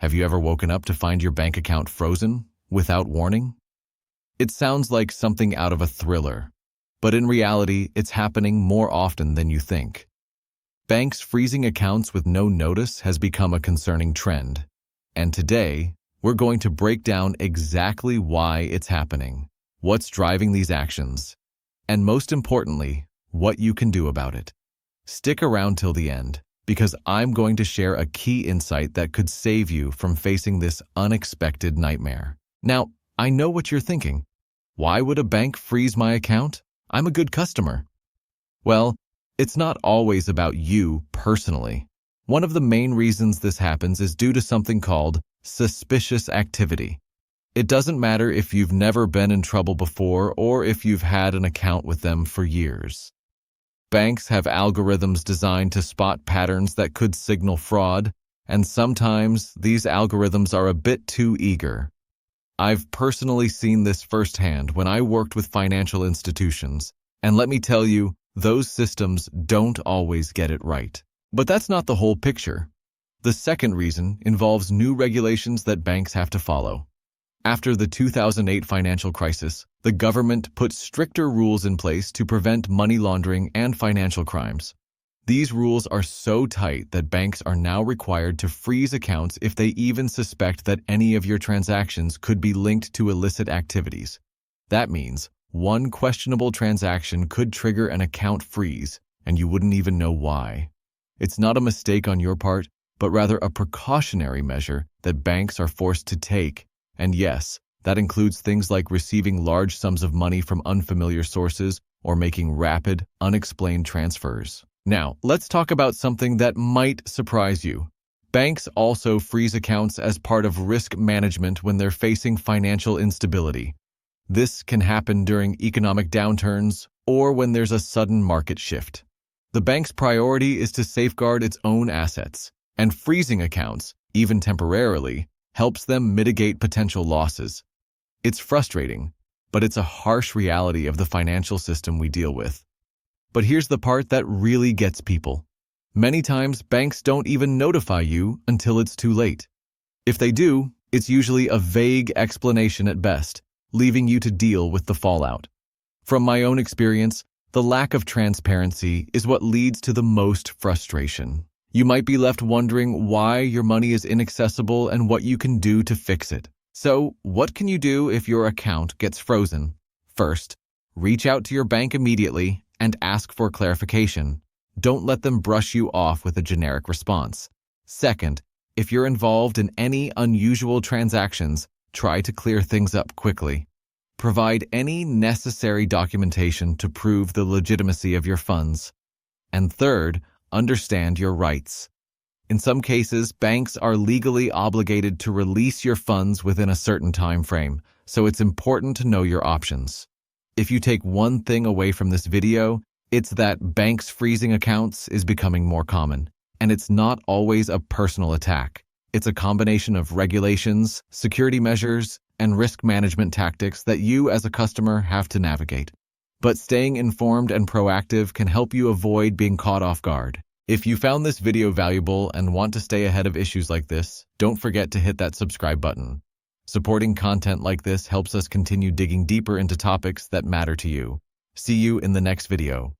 Have you ever woken up to find your bank account frozen without warning? It sounds like something out of a thriller, but in reality, it's happening more often than you think. Banks freezing accounts with no notice has become a concerning trend, and today, we're going to break down exactly why it's happening, what's driving these actions, and most importantly, what you can do about it. Stick around till the end, because I'm going to share a key insight that could save you from facing this unexpected nightmare. Now, I know what you're thinking. Why would a bank freeze my account? I'm a good customer. Well, it's not always about you personally. One of the main reasons this happens is due to something called suspicious activity. It doesn't matter if you've never been in trouble before or if you've had an account with them for years. Banks have algorithms designed to spot patterns that could signal fraud, and sometimes these algorithms are a bit too eager. I've personally seen this firsthand when I worked with financial institutions, and let me tell you, those systems don't always get it right. But that's not the whole picture. The second reason involves new regulations that banks have to follow. After the 2008 financial crisis, the government put stricter rules in place to prevent money laundering and financial crimes. These rules are so tight that banks are now required to freeze accounts if they even suspect that any of your transactions could be linked to illicit activities. That means one questionable transaction could trigger an account freeze, and you wouldn't even know why. It's not a mistake on your part, but rather a precautionary measure that banks are forced to take. And yes, that includes things like receiving large sums of money from unfamiliar sources or making rapid, unexplained transfers. Now, let's talk about something that might surprise you. Banks also freeze accounts as part of risk management when they're facing financial instability. This can happen during economic downturns or when there's a sudden market shift. The bank's priority is to safeguard its own assets, and freezing accounts, even temporarily, helps them mitigate potential losses. It's frustrating, but it's a harsh reality of the financial system we deal with. But here's the part that really gets people. Many times, banks don't even notify you until it's too late. If they do, it's usually a vague explanation at best, leaving you to deal with the fallout. From my own experience, the lack of transparency is what leads to the most frustration. You might be left wondering why your money is inaccessible and what you can do to fix it. So, what can you do if your account gets frozen? First, reach out to your bank immediately and ask for clarification. Don't let them brush you off with a generic response. Second, if you're involved in any unusual transactions, try to clear things up quickly. Provide any necessary documentation to prove the legitimacy of your funds. And third, understand your rights. In some cases, banks are legally obligated to release your funds within a certain time frame, so it's important to know your options. If you take one thing away from this video, it's that banks freezing accounts is becoming more common, and it's not always a personal attack. It's a combination of regulations, security measures, and risk management tactics that you as a customer have to navigate. But staying informed and proactive can help you avoid being caught off guard. If you found this video valuable and want to stay ahead of issues like this, don't forget to hit that subscribe button. Supporting content like this helps us continue digging deeper into topics that matter to you. See you in the next video.